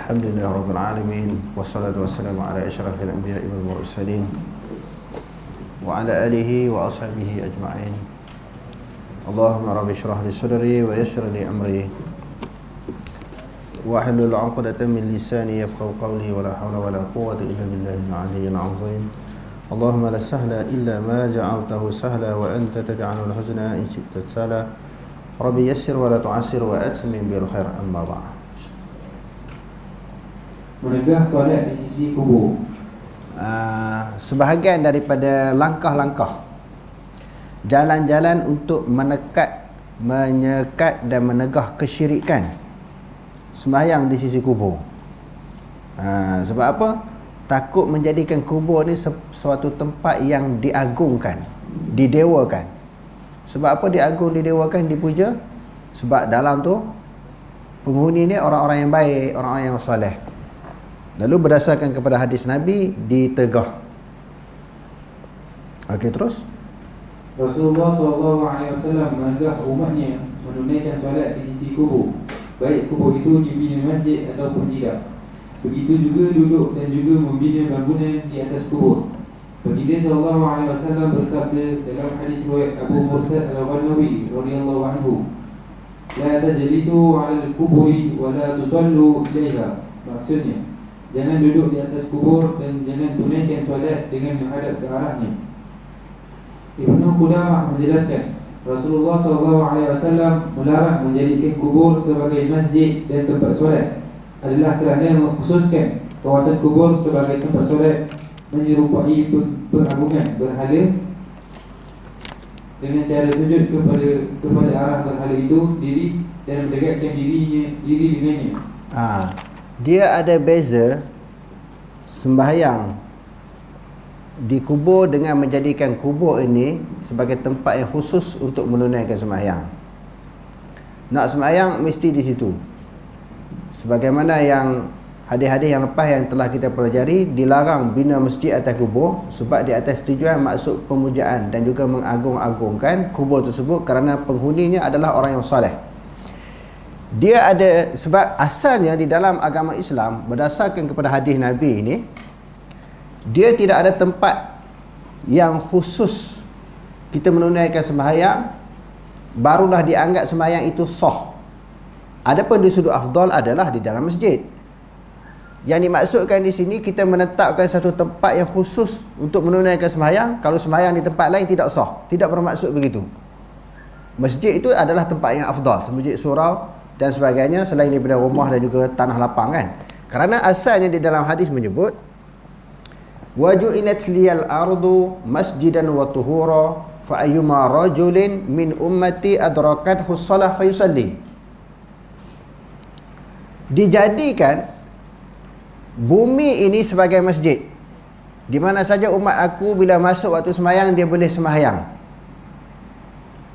Alhamdulillah Rabbil Alamin. Wassalatu wassalamu ala asyrafil anbiya'i wal mursalin wa ala alihi wa ashabihi ajma'in. Allahumma rabbi syrah li sadri wa yassir li amri wa hlul 'uqdatam min lisani yafqahu qawli wa la hawla wa la quwwata illa billahil 'aliyyil 'azim. Allahumma la sahla illa ma ja'altahu sahla wa anta taj'alul huzna in syi'ta sahla. Rabbi yassir wa la tu'assir wa atmim bil khair, amma ba'd. Menegah solat di sisi kubur. Sebahagian daripada langkah-langkah jalan-jalan untuk menyekat dan menegah kesyirikan sembahyang di sisi kubur. Sebab apa? Takut menjadikan kubur ni suatu tempat yang diagungkan, didewakan. Sebab apa diagung, didewakan, dipuja? Sebab dalam tu penghuni ni orang-orang yang baik, orang-orang yang soleh. Lalu berdasarkan kepada hadis Nabi ditegah. Okey, terus Rasulullah SAW menegah umatnya menunaikan solat di sisi kubur, baik kubur itu dibina masjid ataupun tidak. Begitu juga duduk dan juga membina bangunan di atas kubur. Baginda SAW bersabda dalam hadis riwayat Abu Mursal Al-Ghanawi radhiyallahu anhu, "La tajlisu 'ala al-quburi wa la tusallu ilaiha." Maksudnya, jangan duduk di atas kubur dan jangan tunaikan solat dengan menghadap ke arahnya. Ibnu Qudamah menjelaskan, Rasulullah SAW melarang menjadikan kubur sebagai masjid dan tempat solat adalah kerana mengkhususkan kawasan kubur sebagai tempat solat menyerupai pengagungan berhala dengan cara sujud kepada arah berhala itu sendiri dan mendekatkan diri dengannya. Dia ada beza sembahyang di kubur dengan menjadikan kubur ini sebagai tempat yang khusus untuk menunaikan sembahyang. Nak sembahyang mesti di situ. Sebagaimana yang hadis-hadis yang lepas yang telah kita pelajari, dilarang bina masjid atas kubur sebab di atas tujuan maksud pemujaan dan juga mengagung-agungkan kubur tersebut kerana penghuninya adalah orang yang soleh. Dia ada, sebab asalnya di dalam agama Islam berdasarkan kepada hadis Nabi ini, dia tidak ada tempat yang khusus kita menunaikan sembahyang barulah dianggap sembahyang itu sah. Adapun di sudut afdal adalah di dalam masjid. Yang dimaksudkan di sini kita menetapkan satu tempat yang khusus untuk menunaikan sembahyang. Kalau sembahyang di tempat lain tidak sah, tidak bermaksud begitu. Masjid itu adalah tempat yang afdal, masjid surau dan sebagainya selain daripada rumah dan juga tanah lapang kan. Kerana asalnya di dalam hadis menyebut waju'ilat liyal ardu masjidan wa tuhura fa ayyuma rajulin min ummati adrakathu shalah fayusalli. Dijadikan bumi ini sebagai masjid, di mana saja umat aku bila masuk waktu sembahyang dia boleh sembahyang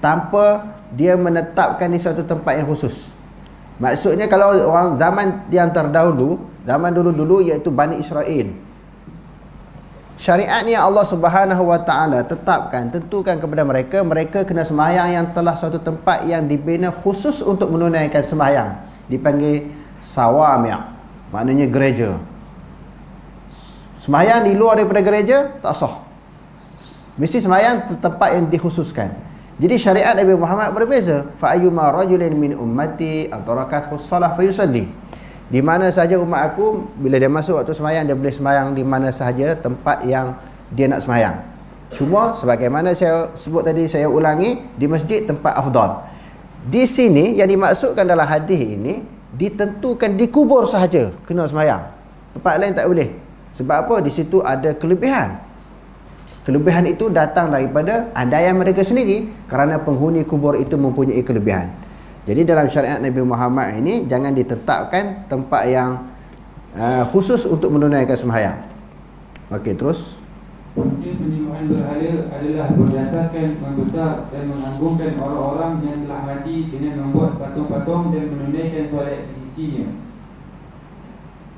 tanpa dia menetapkan di suatu tempat yang khusus. Maksudnya kalau orang zaman yang terdahulu, zaman dulu-dulu iaitu Bani Israel, syariat ni yang Allah Subhanahu Wa Taala tetapkan, tentukan kepada mereka, mereka kena sembahyang yang telah suatu tempat yang dibina khusus untuk menunaikan sembahyang, dipanggil sawami', maknanya gereja. Sembahyang di luar daripada gereja tak sah. Mesti sembahyang tempat yang dikhususkan. Jadi syariat Nabi Muhammad berbeza. Fa ayyuma rajulin min ummati adrakathu shalah fayusalli. Di mana saja umat aku bila dia masuk waktu sembahyang dia boleh sembahyang di mana sahaja tempat yang dia nak sembahyang. Cuma sebagaimana saya sebut tadi, saya ulangi, di masjid tempat afdal. Di sini yang dimaksudkan dalam hadis ini ditentukan di kubur sahaja kena sembahyang. Tempat lain tak boleh. Sebab apa? Di situ ada kelebihan. Kelebihan itu datang daripada andaian mereka sendiri kerana penghuni kubur itu mempunyai kelebihan. Jadi dalam syariat Nabi Muhammad ini jangan ditetapkan tempat yang khusus untuk menunaikan sembahyang. Okey, terus. Punca penyembahan berhala adalah berdasarkan membesar dan mengagungkan orang-orang yang telah mati dengan membuat patung-patung dan menunaikan solat di sisinya.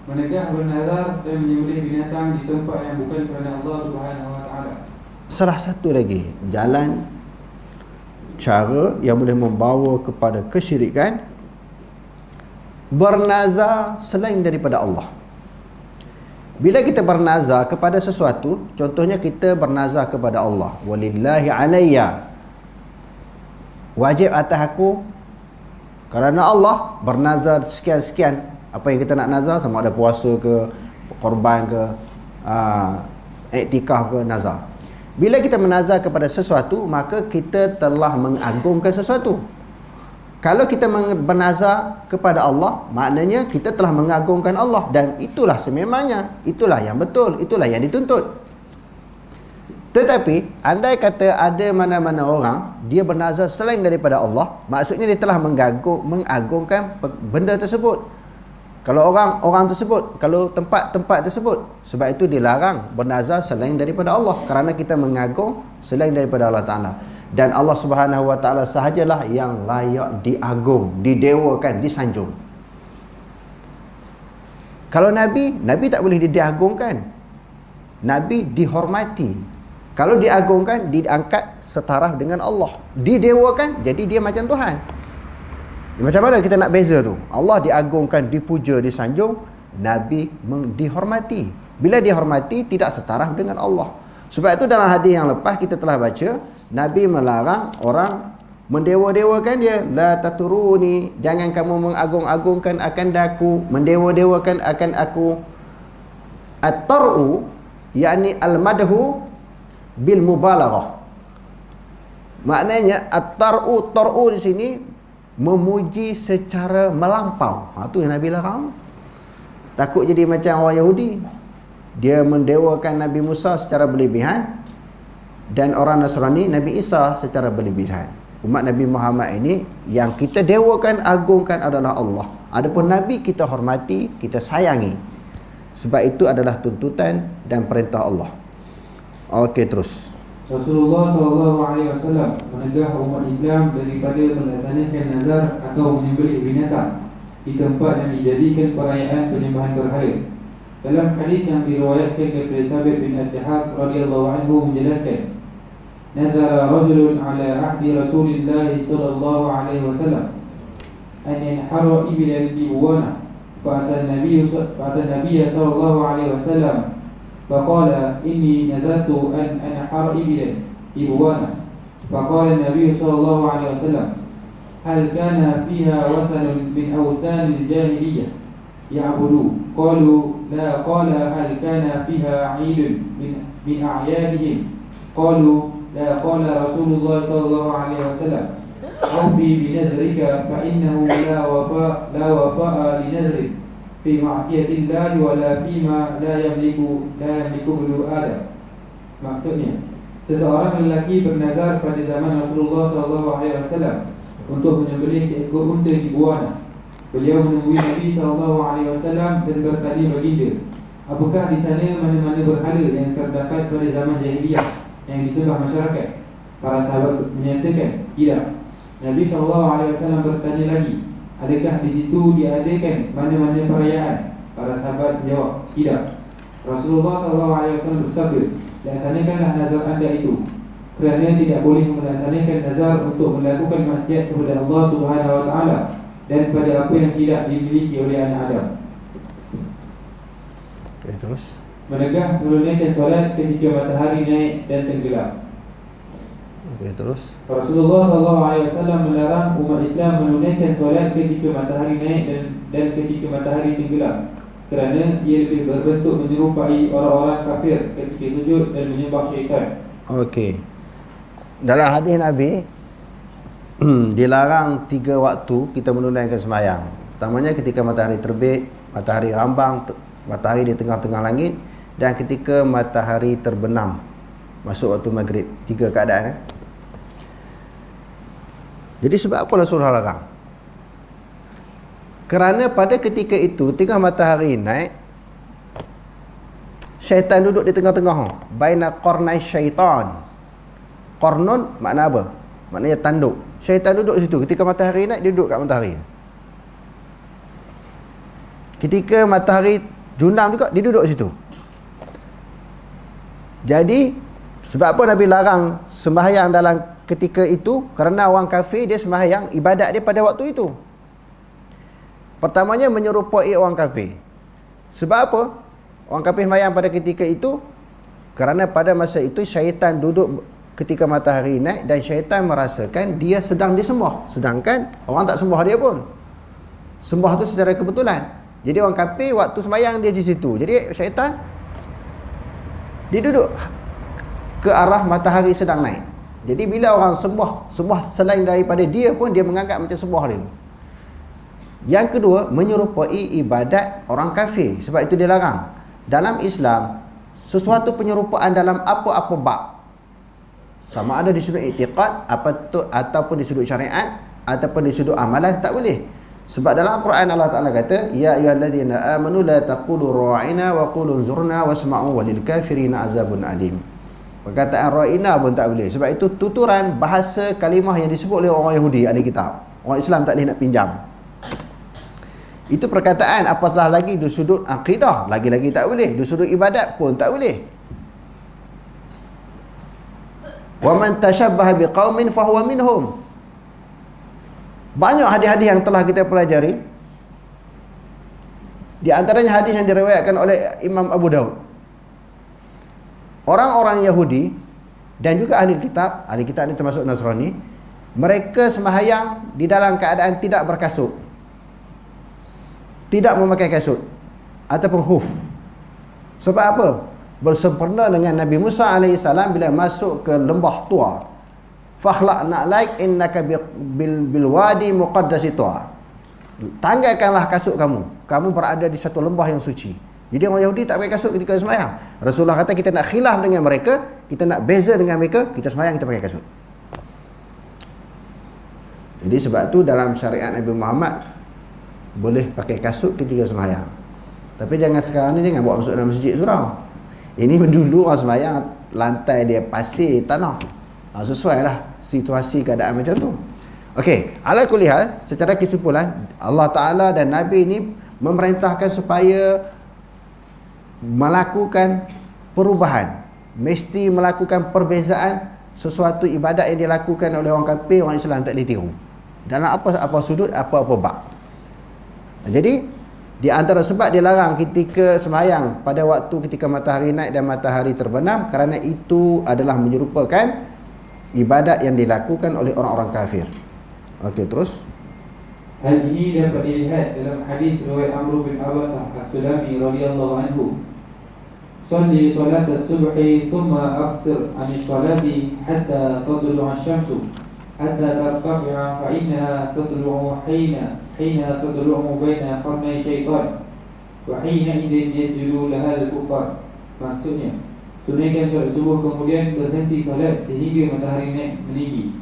Menegah bernazar dan menyembelih binatang di tempat yang bukan kerana Allah Subhanahu Wa Taala. Salah satu lagi jalan cara yang boleh membawa kepada kesyirikan bernazar selain daripada Allah. Bila kita bernazar kepada sesuatu, contohnya kita bernazar kepada Allah, walillahi alayya, wajib atas aku kerana Allah, bernazar sekian-sekian. Apa yang kita nak nazar, sama ada puasa ke, korban ke, iktikaf ke, nazar. Bila kita menazar kepada sesuatu, maka kita telah mengagungkan sesuatu. Kalau kita bernazar kepada Allah, maknanya kita telah mengagungkan Allah, dan itulah sememangnya, itulah yang betul, itulah yang dituntut. Tetapi andai kata ada mana-mana orang dia bernazar selain daripada Allah, maksudnya dia telah mengagungkan benda tersebut. Kalau orang tersebut, kalau tempat-tempat tersebut, sebab itu dilarang bernazar selain daripada Allah, kerana kita mengagung selain daripada Allah Ta'ala. Dan Allah Subhanahu Wa Ta'ala sahajalah yang layak diagung, didewakan, disanjung. Kalau Nabi tak boleh diagungkan. Nabi dihormati. Kalau diagungkan, diangkat setaraf dengan Allah. Didewakan, jadi dia macam Tuhan. Macam mana kita nak beza tu? Allah diagungkan, dipuja, disanjung. Nabi dihormati. Bila dihormati, tidak setaraf dengan Allah. Sebab itu dalam hadis yang lepas kita telah baca, Nabi melarang orang mendewa-dewakan dia. La taturuni, jangan kamu mengagung-agungkan akan daku, mendewa-dewakan akan aku. At-tar'u, yakni al-madhu bil mubalaghah. Maknanya at-tar'u, tar'u di sini memuji secara melampau. Tu yang Nabi larang. Takut jadi macam orang Yahudi. Dia mendewakan Nabi Musa secara berlebihan, dan orang Nasrani Nabi Isa secara berlebihan. Umat Nabi Muhammad ini yang kita dewakan, agungkan adalah Allah. Adapun Nabi kita hormati, kita sayangi. Sebab itu adalah tuntutan dan perintah Allah. Okey, terus. Rasulullah SAW menegah umat Islam daripada melaksanakan nazar atau menyembelih binatang di tempat yang dijadikan perayaan penyembahan berhala. Dalam hadis yang diriwayatkan daripada Sabit bin Ad-Dahhak radhiyallahu anhu menjelaskan, nazara rajulun ala ahdi Rasulillah sallallahu alaihi wasallam an yanhara ibilan bi buwana fa'ata an-nabiy sallallahu alaihi wasallam faqala inni nazartu an anhara ibilan bi buwana faqala an-nabiy sallallahu alaihi wasallam hal kana fiha wathanun min awthan al-jahiliyyah ya'budu qalu la qala hal kana fiha 'idun min a'yadihim qalu la qala Rasulullah sallallahu alaihi wasallam awfi bi nadhrika fa innahu la wafa'a li nadhrik fi ma'siyati Allah wa la fima la yamliku bulu Adam. Maksudnya, seseorang lelaki bernazar pada zaman Rasulullah sallallahu alaihi wasallam untuk menyembelih seekor unta di Buana. Beliau menemui Nabi SAW dan bertanya baginda, apakah di sana mana-mana berhala yang terdapat pada zaman jahiliyah yang disembah masyarakat? Para sahabat menyatakan, tidak. Nabi SAW bertanya lagi, adakah di situ diadakan mana-mana perayaan? Para sahabat menjawab, tidak. Rasulullah SAW bersabda, laksanakanlah nazar anda itu, kerana tidak boleh melaksanakan nazar untuk melakukan maksiat kepada Allah Subhanahu Wa Taala dan pada apa yang tidak dimiliki oleh anak Adam. Okay, terus. Menegah menunaikan solat ketika matahari naik dan tenggelam. Okay, terus. Rasulullah SAW melarang umat Islam menunaikan solat ketika matahari naik dan ketika matahari tenggelam, kerana ia lebih berbentuk menyerupai orang-orang kafir ketika sujud dan menyembah syaitan. Okey. Dalam hadis Nabi dilarang 3 waktu kita menunaikan sembahyang. Pertamanya ketika matahari terbit, matahari rambang, matahari di tengah-tengah langit, dan ketika matahari terbenam masuk waktu maghrib. 3 keadaan. Jadi sebab apa Rasulullah larang? Kerana pada ketika itu tengah matahari naik, syaitan duduk di tengah-tengah. Baina qarnai syaitan. Qarnun makna apa? Maknanya tanduk. Syaitan duduk situ. Ketika matahari naik, dia duduk kat matahari. Ketika matahari junam juga, dia duduk situ. Jadi sebab apa Nabi larang sembahyang dalam ketika itu? Kerana orang kafir dia sembahyang ibadat dia pada waktu itu. Pertamanya menyerupai orang kafir. Sebab apa? Orang kafir sembahyang pada ketika itu kerana pada masa itu syaitan duduk ketika matahari naik dan syaitan merasakan dia sedang disembah, sedangkan orang tak sembah dia pun. Sembah tu secara kebetulan. Jadi orang kafir waktu sembahyang dia di situ. Jadi syaitan dia duduk ke arah matahari sedang naik. Jadi bila orang sembah selain daripada dia pun dia menganggap macam sembah dia. Yang kedua, menyerupai ibadat orang kafir. Sebab itu dia larang. Dalam Islam, sesuatu penyerupaan dalam apa-apa bab, sama ada di sudut i'tiqad ataupun di sudut syariat ataupun di sudut amalan, tak boleh. Sebab dalam Al-Quran Allah Ta'ala kata, ya ayyuhallazina amanu la taqulu ra'ina wa qulu unzurna wasma'u walil kafirina azabun alim. Perkataan ra'ina pun tak boleh. Sebab itu tuturan bahasa kalimah yang disebut oleh orang Yahudi ahli kitab. Orang Islam tak boleh nak pinjam. Itu perkataan, apatah lagi di sudut akidah, lagi-lagi tak boleh. Di sudut ibadat pun tak boleh. Wa man tashabbaha biqaumin fahuwa minhum. Banyak hadis-hadis yang telah kita pelajari. Di antaranya hadis yang diriwayatkan oleh Imam Abu Daud. Orang-orang Yahudi dan juga ahli kitab ni termasuk Nasrani, mereka sembahyang di dalam keadaan tidak berkasut, tidak memakai kasut ataupun khuf. Sebab apa? Bersempena dengan Nabi Musa AS bila masuk ke lembah Tua. Fakhlaq na'laik innaka bil wadi muqaddasi Tua. Tanggalkanlah kasut kamu. Kamu berada di satu lembah yang suci. Jadi orang Yahudi tak pakai kasut ketika sembahyang. Rasulullah kata kita nak khilaf dengan mereka, kita nak beza dengan mereka, kita sembahyang kita pakai kasut. Jadi sebab tu dalam syariat Nabi Muhammad boleh pakai kasut ketika sembahyang. Tapi jangan sekarang ni jangan bawa masuk dalam masjid surau. Ini dulu orang sembahyang lantai dia pasir tanah. Sesuai lah situasi keadaan macam tu. Okey, ala kulli hal, secara kesimpulan Allah Ta'ala dan Nabi ini memerintahkan supaya melakukan perubahan, mesti melakukan perbezaan. Sesuatu ibadat yang dilakukan oleh orang kafir, orang Islam tak ditiru dalam apa sudut, apa bab. Jadi di antara sebab dilarang ketika sembahyang pada waktu ketika matahari naik dan matahari terbenam, kerana itu adalah menyerupakan ibadat yang dilakukan oleh orang-orang kafir. Okey, terus. Hal ini dapat dilihat dalam hadis riwayat Amr bin Abbas As-Sulami radhiyallahu anhu. Salli salat as-subhi thumma aqsir 'an as-salati hatta tadlu'a asy-syamsu hatta tartafi'a fa innaha tadlu'u hina tadlu'u baina qarnay syaitan wa hina idzin yasjudu laha al-kuffar. Maksudnya, tunaikan solat subuh kemudian berhenti solat sehingga matahari naik meninggi.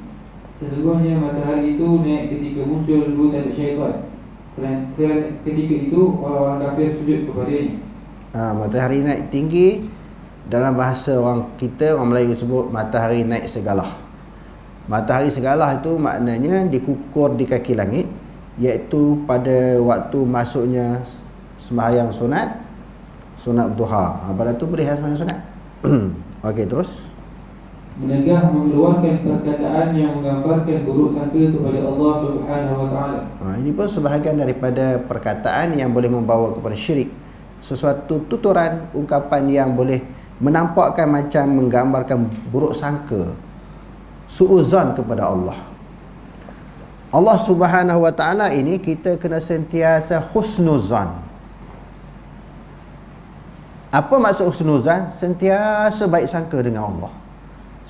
Sesungguhnya matahari itu naik ketika muncul buta syaitan. Kerana ketika itu orang-orang kafir sujud kepadanya. Matahari naik tinggi, dalam bahasa orang kita, orang Melayu sebut matahari naik segalah. Matahari segalah itu maknanya dikukur di kaki langit, iaitu pada waktu masuknya sembahyang sunat duha. Pada tu boleh sembahyang sunat. Okey, terus. Menegah mengeluarkan perkataan yang menggambarkan buruk sangka kepada Allah Subhanahu wa taala. Ini pun sebahagian daripada perkataan yang boleh membawa kepada syirik. Sesuatu tuturan, ungkapan yang boleh menampakkan macam menggambarkan buruk sangka, suuzon kepada Allah. Allah Subhanahu wa taala ini kita kena sentiasa husnuzan. Apa maksud husnuzan? Sentiasa baik sangka dengan Allah.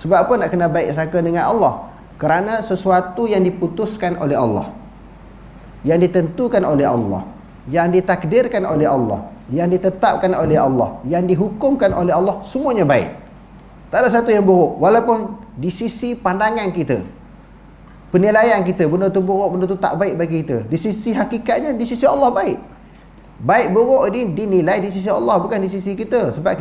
Sebab apa nak kena baik sangka dengan Allah? Kerana sesuatu yang diputuskan oleh Allah, yang ditentukan oleh Allah, yang ditakdirkan oleh Allah, yang ditetapkan oleh Allah, yang dihukumkan oleh Allah, semuanya baik. Tak ada satu yang buruk. Walaupun di sisi pandangan kita, penilaian kita, benda tu buruk, benda tu tak baik bagi kita, di sisi hakikatnya, di sisi Allah baik. Baik buruk ini dinilai di sisi Allah, bukan di sisi kita. Sebab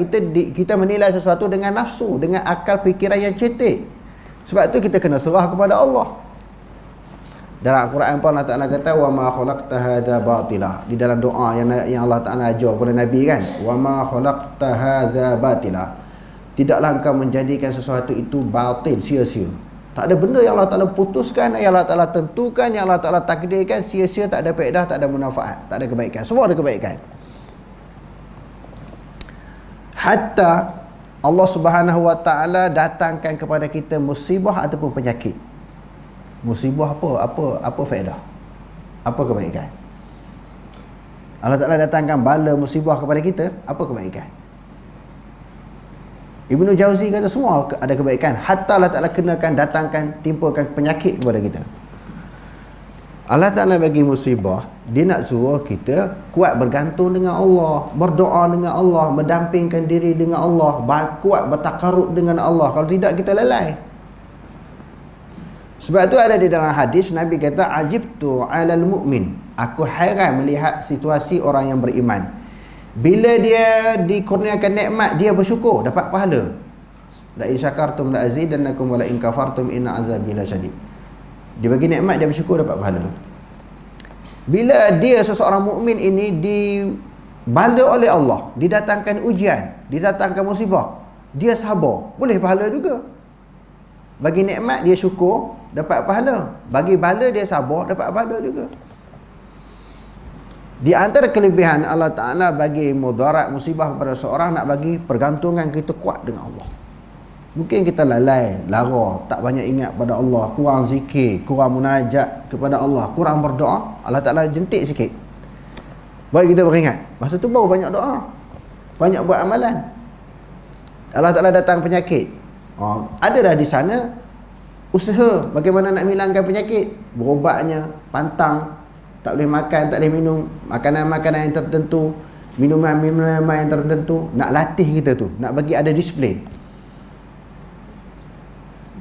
kita menilai sesuatu dengan nafsu, dengan akal fikiran yang cetek. Sebab tu kita kena serah kepada Allah. Dalam Al-Quran pun Allah Ta'ala kata, wa ma khalaqta hadza batila. Di dalam doa yang Allah Ta'ala ajar kepada Nabi kan, wa ma khalaqta hadza batila. Tidaklah engkau menjadikan sesuatu itu batil, sia-sia. Tak ada benda yang Allah Ta'ala putuskan, yang Allah Ta'ala tentukan, yang Allah Ta'ala takdirkan sia-sia, tak ada faedah, tak ada manfaat, tak ada kebaikan. Semua ada kebaikan. Hatta Allah Subhanahu Wa Ta'ala datangkan kepada kita musibah ataupun penyakit. Musibah apa faedah? Apa kebaikan? Allah Ta'ala datangkan bala musibah kepada kita, apa kebaikan? Ibnu Jauzi kata semua ada kebaikan. Hatta Allah Ta'ala datangkan, timpakan penyakit kepada kita. Allah Ta'ala bagi musibah, dia nak suruh kita kuat bergantung dengan Allah, berdoa dengan Allah, mendampingkan diri dengan Allah, kuat bertakarub dengan Allah. Kalau tidak, kita lalai. Sebab tu ada di dalam hadis, Nabi kata, ajibtu alal mu'min, aku hairan melihat situasi orang yang beriman. Bila dia dikurniakan nikmat, dia bersyukur, dapat pahala. La in syakartum la azidannakum wa la in kafartum inna azabi lasyadid. Dia bagi nikmat, dia bersyukur, dapat pahala. Bila dia seseorang mukmin ini dibala oleh Allah, didatangkan ujian, didatangkan musibah, dia sabar, boleh pahala juga. Bagi nikmat dia syukur, dapat pahala. Bagi bala dia sabar, dapat pahala juga. Di antara kelebihan Allah Ta'ala bagi mudarat musibah kepada seorang, nak bagi pergantungan kita kuat dengan Allah. Mungkin kita lalai, lara, tak banyak ingat pada Allah, kurang zikir, kurang munajat kepada Allah, kurang berdoa, Allah Ta'ala jentik sikit. Baik kita beringat, masa tu baru banyak doa, banyak buat amalan. Allah Ta'ala datang penyakit, ada dah di sana usaha bagaimana nak hilangkan penyakit, berobatnya, pantang, tak boleh makan, tak boleh minum makanan-makanan yang tertentu, minuman-minuman yang tertentu, nak latih kita tu, nak bagi ada disiplin.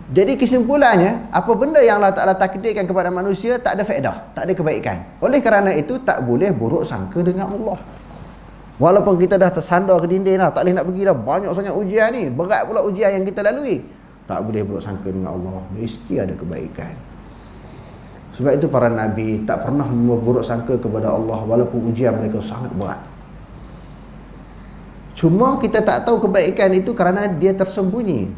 Jadi kesimpulannya, apa benda yang Allah Ta'ala takdirkan kepada manusia tak ada faedah, tak ada kebaikan. Oleh kerana itu tak boleh buruk sangka dengan Allah. Walaupun kita dah tersandar ke dinding dah, tak boleh nak pergi dah, banyak sangat ujian ni, berat pula ujian yang kita lalui, tak boleh buruk sangka dengan Allah, mesti ada kebaikan. Sebab itu para Nabi tak pernah berburuk sangka kepada Allah walaupun ujian mereka sangat berat. Cuma kita tak tahu kebaikan itu kerana dia tersembunyi.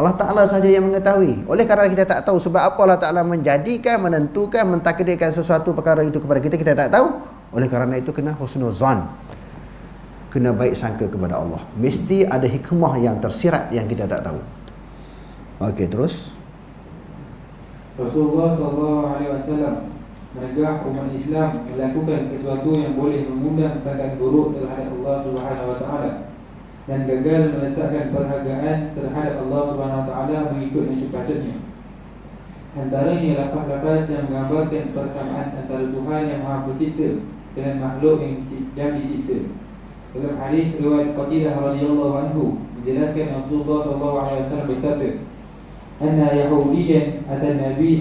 Allah Ta'ala saja yang mengetahui. Oleh kerana kita tak tahu sebab apa Allah Ta'ala menjadikan, menentukan, mentakdirkan sesuatu perkara itu kepada kita, kita tak tahu. Oleh kerana itu kena husnuzan, kena baik sangka kepada Allah. Mesti ada hikmah yang tersirat yang kita tak tahu. Okey, terus Rasulullah SAW menegah umat Islam melakukan sesuatu yang boleh mengundang sangat buruk terhadap Allah Subhanahu Wa Taala dan gagal meletakkan perhargaan terhadap Allah Subhanahu Wa Taala mengikut yang sepatutnya. Antaranya lafaz-lafaz yang menggambarkan persamaan antara Tuhan yang Maha Pencipta dengan makhluk yang dicipta. Dalam hadis riwayat Qatilah radhiyallahu anhu menjelaskan Rasulullah SAW bersabda, anna Yahudiyan atan Nabi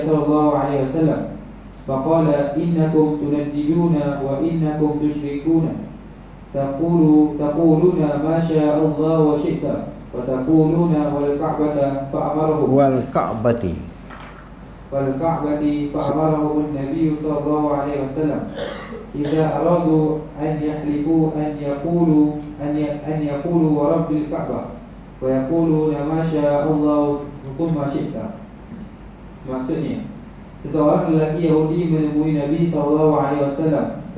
sallallahu alaihi wasallam faqala innakum tunadiduna wa innakum tusyrikuna taquluna ma syaa Allah wa syi'ta wa taquluna wal ka'bata fa'amarahu wal ka'bati fa'amarahu an-nabiy sallallahu alaihi wasallam idza aradu an yahlifu an yaqulu wa rabbil ka'bah wa yaquluna ma syaa Allah thumma syi'ta. Maksudnya, seseorang lelaki Yahudi menemui Nabi SAW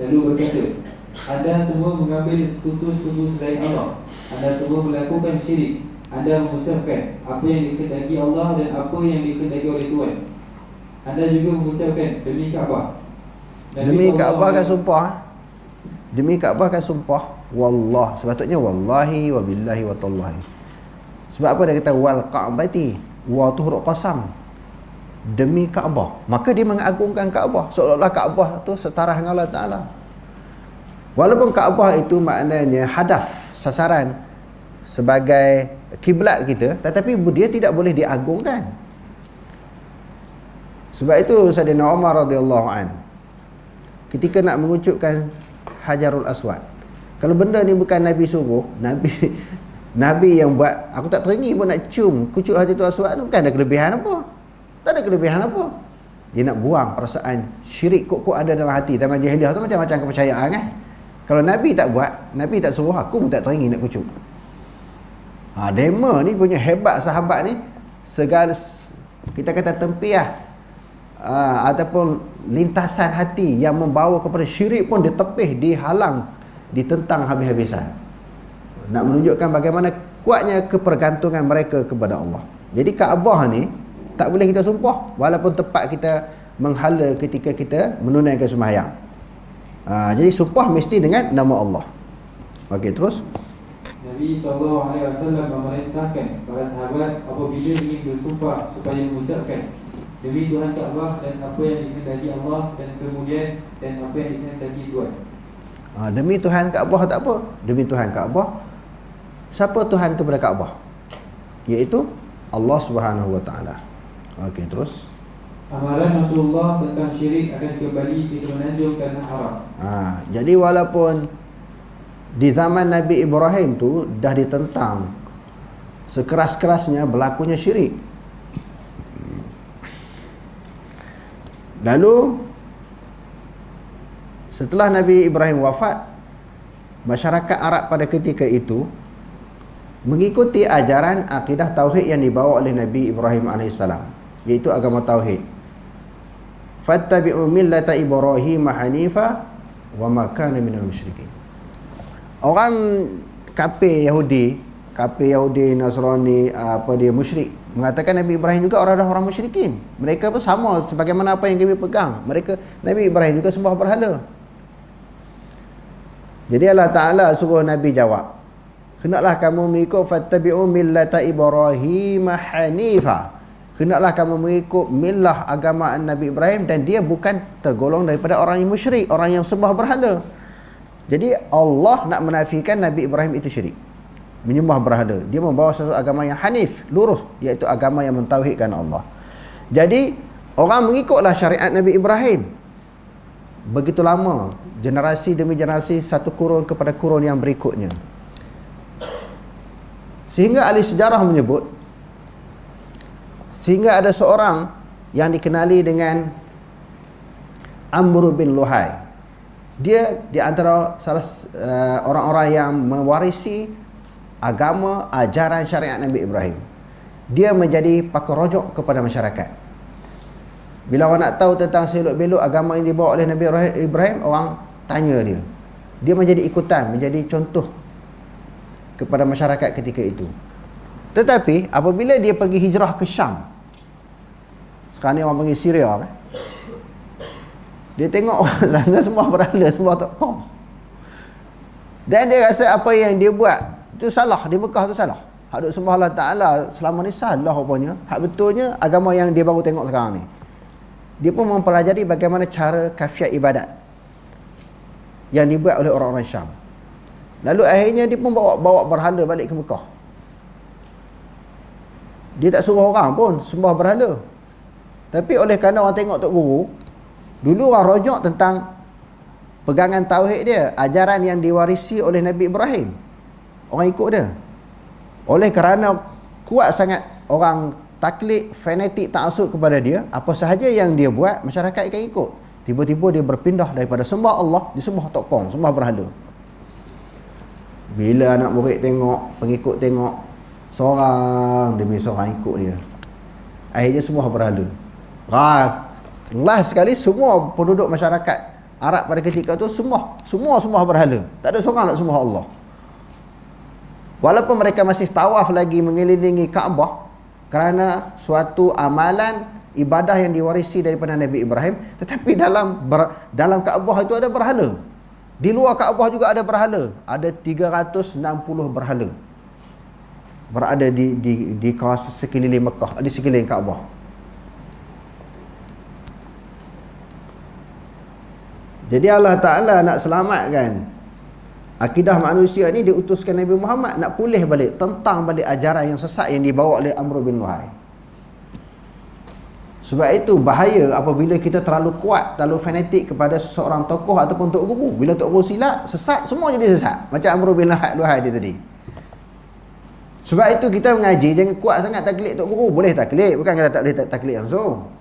lalu berkata, anda semua mengambil sekutu-sekutu selain Allah, anda semua melakukan syirik, anda mengucapkan apa yang dikehendaki Allah dan apa yang dikehendaki oleh Tuhan, anda juga mengucapkan demi Kaabah. Demi Kaabah kan sumpah. Demi Kaabah kan sumpah. Wallah, sepatutnya wallahi wa billahi wa tallahi. Sebab apa dia kata wal ka'bati? Wa tu huruf qasam. Demi Kaabah. Maka dia mengagungkan Kaabah, seolah-olah Kaabah tu setara dengan Allah Ta'ala. Walaupun Kaabah itu maknanya hadaf, sasaran sebagai kiblat kita, tetapi dia tidak boleh diagungkan. Sebab itu Sayyidina Umar radhiyallahu an ketika nak mengucupkan Hajarul Aswad, kalau benda ni bukan Nabi suruh, Nabi yang buat, aku tak teringin pun nak cium kucuk Hajarul Aswad tu, bukan ada kelebihan apa, tak ada kelebihan apa. Dia nak buang perasaan syirik kok ada dalam hati. Zaman jahiliah tu macam-macam kepercayaan kan. Kalau Nabi tak buat, Nabi tak suruh, aku pun tak teringin nak kucuk. Dema ni punya hebat sahabat ni, segala, kita kata tempiah, ataupun lintasan hati yang membawa kepada syirik pun ditepih, dihalang, ditentang habis-habisan. Nak menunjukkan bagaimana kuatnya kepergantungan mereka kepada Allah. Jadi Kaabah ni tak boleh kita sumpah walaupun tempat kita menghala ketika kita menunaikan sembahyang. Jadi sumpah mesti dengan nama Allah. Okey, terus Nabi SAW memerintahkan para sahabat apabila ingin bersumpah supaya mengucapkan demi Tuhan Kaabah dan apa yang dikehendaki Allah, dan kemudian dan apa yang dikehendaki Tuhan. Demi Tuhan Kaabah tak apa. Demi Tuhan Kaabah. Siapa Tuhan kepada Kaabah? Iaitu Allah Subhanahu Wa Taala. Okey, terus Amalan Rasulullah tentang syirik akan kembali ke semenanjung kerana haram. Jadi walaupun di zaman Nabi Ibrahim tu dah ditentang sekeras-kerasnya berlakunya syirik. Lalu setelah Nabi Ibrahim wafat, masyarakat Arab pada ketika itu mengikuti ajaran akidah tauhid yang dibawa oleh Nabi Ibrahim AS, iaitu agama tauhid. Fattabi'u millata Ibrahim hanifa wa ma kana minal musyrikin. Orang kafir Yahudi Nasrani, dia musyrik, mengatakan Nabi Ibrahim juga orang musyrikin. Mereka pun sama sebagaimana apa yang kami pegang. Nabi Ibrahim juga sembah berhala. Jadi Allah Ta'ala suruh Nabi jawab, hendaklah kamu mengikut fattabi'u millata Ibrahim hanifa. Hendaklah kamu mengikut millah agama Nabi Ibrahim, dan dia bukan tergolong daripada orang yang musyrik, orang yang sembah berhala. Jadi Allah nak menafikan Nabi Ibrahim itu syirik, menyembah berhala. Dia membawa satu agama yang hanif, lurus, iaitu agama yang mentauhidkan Allah. Jadi orang mengikutlah syariat Nabi Ibrahim. Begitu lama, generasi demi generasi, satu kurun kepada kurun yang berikutnya, sehingga ahli sejarah menyebut, sehingga ada seorang yang dikenali dengan Amr bin Luhai. Dia di antara orang-orang yang mewarisi agama ajaran syariat Nabi Ibrahim. Dia menjadi pakar rojok kepada masyarakat. Bila orang nak tahu tentang selok-belok agama yang dibawa oleh Nabi Ibrahim, orang tanya dia. Dia menjadi ikutan, menjadi contoh kepada masyarakat ketika itu. Tetapi apabila dia pergi hijrah ke Syam, sekarang ni orang panggil Syria kan? Dia tengok orang sana semua berhala, semua tak kom. Dan dia rasa apa yang dia buat itu salah, di Mekah tu salah. Hak duk sembah Allah Ta'ala selama ni salah rupanya. Hak betulnya agama yang dia baru tengok sekarang ni. Dia pun mempelajari bagaimana cara kaifiat ibadat yang dibuat oleh orang-orang Syam. Lalu akhirnya dia pun bawa berhala balik ke Mekah. Dia tak suruh orang pun sembah berhala. Tapi oleh kerana orang tengok Tok Guru, dulu orang rojok tentang pegangan tauhid dia, ajaran yang diwarisi oleh Nabi Ibrahim, orang ikut dia. Oleh kerana kuat sangat orang taklid, fanatik, ta'assub kepada dia, apa sahaja yang dia buat, masyarakat akan ikut. Tiba-tiba dia berpindah daripada sembah Allah, dia sembah Tok Kong, sembah berhala. Bila anak murid tengok, pengikut tengok, seorang demi seorang ikut dia, akhirnya sembah berhala. Last sekali semua penduduk masyarakat Arab pada ketika itu semua berhala. Tak ada seorang nak sembah Allah. Walaupun mereka masih tawaf lagi mengelilingi Kaabah kerana suatu amalan ibadah yang diwarisi daripada Nabi Ibrahim, tetapi dalam Kaabah itu ada berhala. Di luar Kaabah juga ada berhala. Ada 360 berhala berada di kawasan sekeliling Mekah, di sekeliling Kaabah. Jadi Allah Ta'ala nak selamatkan akidah manusia ni, diutuskan Nabi Muhammad nak pulih balik, tentang balik ajaran yang sesat yang dibawa oleh Amr bin Luhai. Sebab itu bahaya apabila kita terlalu kuat, terlalu fanatik kepada seseorang tokoh ataupun tok guru. Bila tok guru silap, sesat, semua jadi sesat. Macam Amr bin Luhai dia tadi. Sebab itu kita mengaji, jangan kuat sangat taklid tok guru. Boleh taklid, bukan kata tak boleh taklid langsung.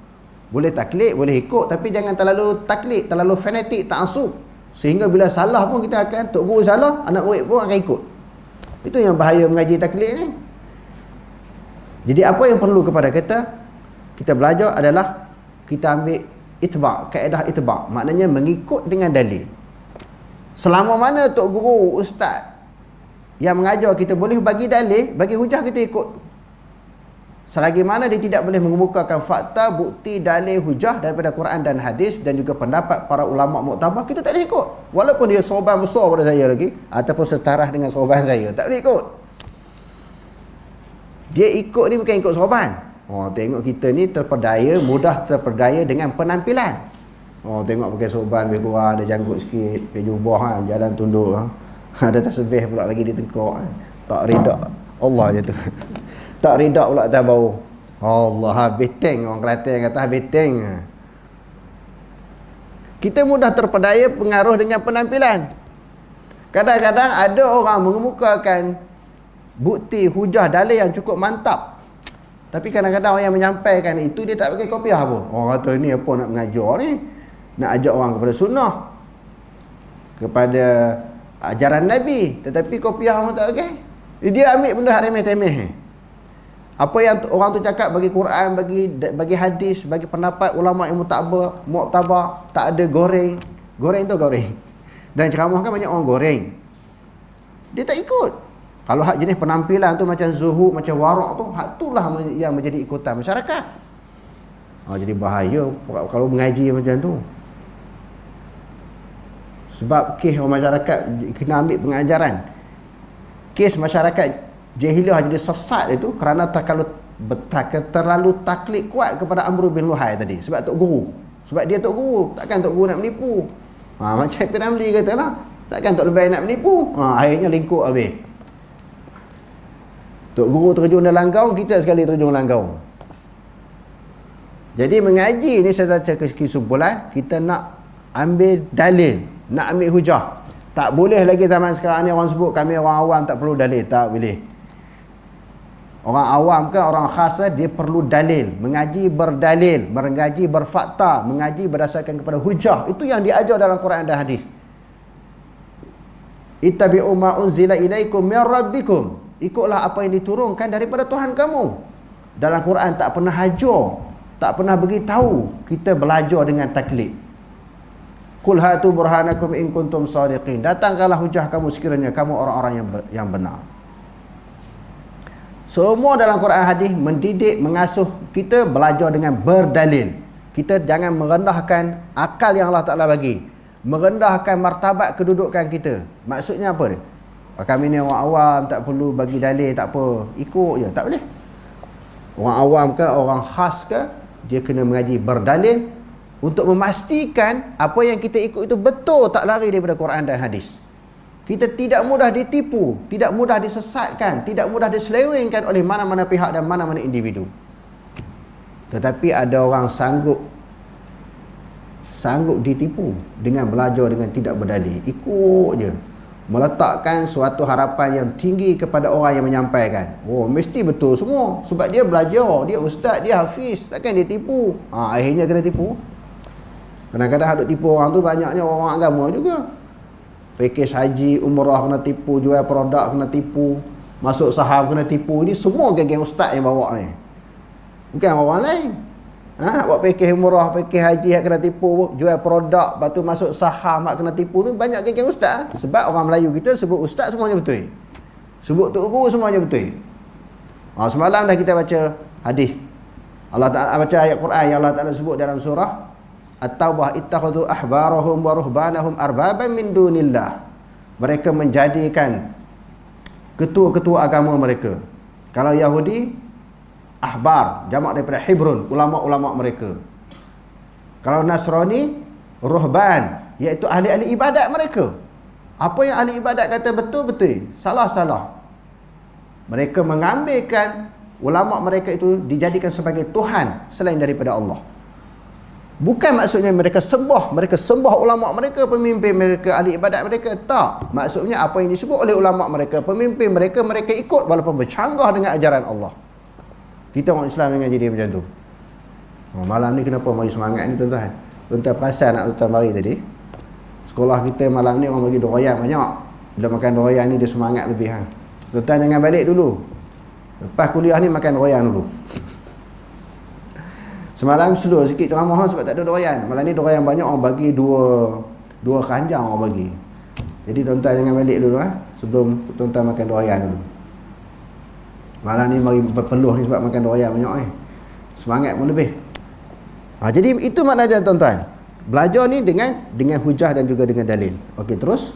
Boleh taklid, boleh ikut, tapi jangan terlalu taklid, terlalu fanatik, ta'assub. Sehingga bila salah pun kita akan, tok guru salah, anak murid pun akan ikut. Itu yang bahaya mengaji taklid ni. Jadi apa yang perlu kepada kita belajar adalah kita ambil itba', kaedah itba', maknanya mengikut dengan dalil. Selama mana tok guru, ustaz yang mengajar kita boleh bagi dalil, bagi hujah, kita ikut. Selagi mana dia tidak boleh mengemukakan fakta, bukti, dalil, hujah daripada Quran dan hadis dan juga pendapat para ulama muktabar, kita tak boleh ikut. Walaupun dia sorban besar pada saya lagi ataupun setaraf dengan sorban saya, tak boleh ikut. Dia ikut ni bukan ikut sorban. Oh, tengok kita ni terperdaya, mudah terperdaya dengan penampilan. Oh, tengok pakai sorban lebih kurang, ada janggut sikit, pakai jubah, jalan tunduk, ada tasbih pula lagi di tengkok. Tak rida. Allah je tu. Tak rida pula atas bau. Allah, beteng, orang Kelantan kata beteng. Kita mudah terpedaya pengaruh dengan penampilan. Kadang-kadang ada orang mengemukakan bukti, hujah, dalil yang cukup mantap, tapi kadang-kadang orang yang menyampaikan itu dia tak pakai kopiah pun. Orang kata ni apa nak mengajar ni, nak ajak orang kepada sunnah, kepada ajaran Nabi, tetapi kopiah orang tak pakai. Dia ambil benda remeh-temeh. Apa yang orang tu cakap bagi Quran, bagi hadis, bagi pendapat ulama yang muktabar, tak ada goreng. Goreng tu goreng. Dan ceramah kan banyak orang goreng. Dia tak ikut. Kalau hak jenis penampilan tu macam zuhud, macam warak tu, hak itulah yang menjadi ikutan masyarakat. Jadi bahaya kalau mengaji macam tu. Sebab kes masyarakat kena ambil pengajaran. Kes masyarakat jahiliah jadi sesat itu kerana terlalu taklid kuat kepada Amr bin Luhai tadi. Sebab tok guru. Sebab dia tok guru, takkan tok guru nak menipu. Macam Piramli kata lah, takkan tok lebih nak menipu. Akhirnya lingkup habis. Tok guru terjun dalam gaung, kita sekali terjun dalam gaung. Jadi mengaji ni saya baca kesimpulan, kita nak ambil dalil, nak ambil hujah. Tak boleh lagi zaman sekarang ni orang sebut kami orang awam tak perlu dalil. Tak boleh. Orang awam ke orang khas dia perlu dalil, mengaji berdalil, mengaji berfakta, mengaji berdasarkan kepada hujah. Itu yang diajar dalam Quran dan hadis. Ittabi'u ma unzila ilaikum min rabbikum. Ikutlah apa yang diturunkan daripada Tuhan kamu. Dalam Quran tak pernah hajar, tak pernah beritahu kita belajar dengan taklid. Qul hatu burhanakum in kuntum shadiqin. Datangkanlah hujah kamu sekiranya kamu orang-orang yang benar. Semua dalam Quran hadis mendidik, mengasuh kita belajar dengan berdalil. Kita jangan merendahkan akal yang Allah Ta'ala bagi, merendahkan martabat kedudukan kita. Maksudnya apa dia? Kami ni orang awam tak perlu bagi dalil, tak apa, ikut je. Tak boleh. Orang awam ke orang khas ke, dia kena mengaji berdalil untuk memastikan apa yang kita ikut itu betul, tak lari daripada Quran dan hadis. Kita tidak mudah ditipu, tidak mudah disesatkan, tidak mudah diselewengkan oleh mana-mana pihak dan mana-mana individu. Tetapi ada orang sanggup ditipu dengan belajar dengan tidak berdalil. Ikut je. Meletakkan suatu harapan yang tinggi kepada orang yang menyampaikan. Oh, mesti betul semua. Sebab dia belajar, dia ustaz, dia hafiz. Takkan dia tipu. Akhirnya kena tipu. Kadang-kadang hadut tipu orang tu banyaknya orang agama juga. Pakej haji, umrah kena tipu, jual produk kena tipu, masuk saham kena tipu. Ini semua geng-geng ustaz yang bawa ni. Bukan orang lain. Buat pakej umrah, pakej haji yang kena tipu, jual produk, lepas tu masuk saham yang kena tipu tu banyak geng-geng ustaz. Sebab orang Melayu kita sebut ustaz semuanya betul. Sebut tok guru semuanya betul. Semalam dah kita baca hadis. Allah Ta'ala baca ayat Quran yang Allah Ta'ala sebut dalam surah At-Taubah, ittakhadhu ahbarahum wa ruhbanahum arbaban min dunillah. Mereka menjadikan ketua-ketua agama mereka. Kalau Yahudi, ahbar, jamak daripada Hibrun, ulama-ulama mereka. Kalau Nasrani, ruhban, iaitu ahli-ahli ibadat mereka. Apa yang ahli ibadat kata betul-betul, salah-salah. Mereka mengambilkan ulama mereka itu dijadikan sebagai Tuhan selain daripada Allah. Bukan maksudnya mereka sembah ulama mereka, pemimpin mereka, ahli ibadat mereka. Tak. Maksudnya apa yang disebut oleh ulama mereka, pemimpin mereka, mereka ikut walaupun bercanggah dengan ajaran Allah. Kita orang Islam dengan jadi macam tu. Malam ni kenapa mari semangat ni tuan-tuan? Tuan-tuan perasan nak tuan-tuan mari tadi? Sekolah kita malam ni orang bagi doyan banyak. Bila makan doyan ni dia semangat lebih. Tuan-tuan jangan balik dulu. Lepas kuliah ni makan royan dulu. Semalam slow sikit ceramah sebab tak ada doyan. Malam ni doyan banyak, orang bagi dua keranjang orang bagi. Jadi tuan-tuan jangan balik dulu sebelum tuan-tuan makan doyan dulu. Malam ni mari berpeluh ni sebab makan doyan banyak semangat pun lebih. Jadi itu maknanya tuan-tuan. Belajar ni dengan hujah dan juga dengan dalil. Okey, terus.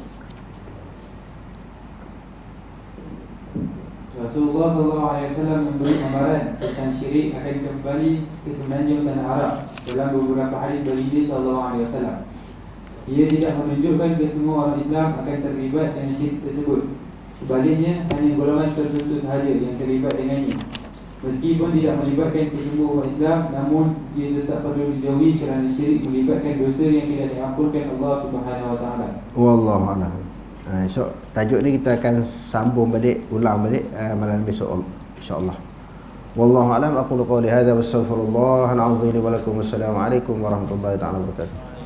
Rasulullah SAW memberi gambaran tentang syirik akan kembali ke semenanjung tanah Arab dalam beberapa hadis baginda SAW. Ia tidak menunjukkan ke semua orang Islam akan terlibat dengan syirik tersebut. Sebaliknya, hanya golongan tertentu sahaja yang terlibat dengannya. Meskipun tidak melibatkan kesemua umat Islam, namun ia tetap perlu dijauhi kerana syirik melibatkan dosa yang tidak diampunkan Allah Subhanahu Wa Taala. Wallahu a'lam. So tajuk ni kita akan sambung balik, ulang balik malam besok insya-Allah. Wallahu a'lam. Aqulu qawli hadza wa astaghfirullah al-azim li wa lakum. Wassalamu alaikum warahmatullahi taala wabarakatuh.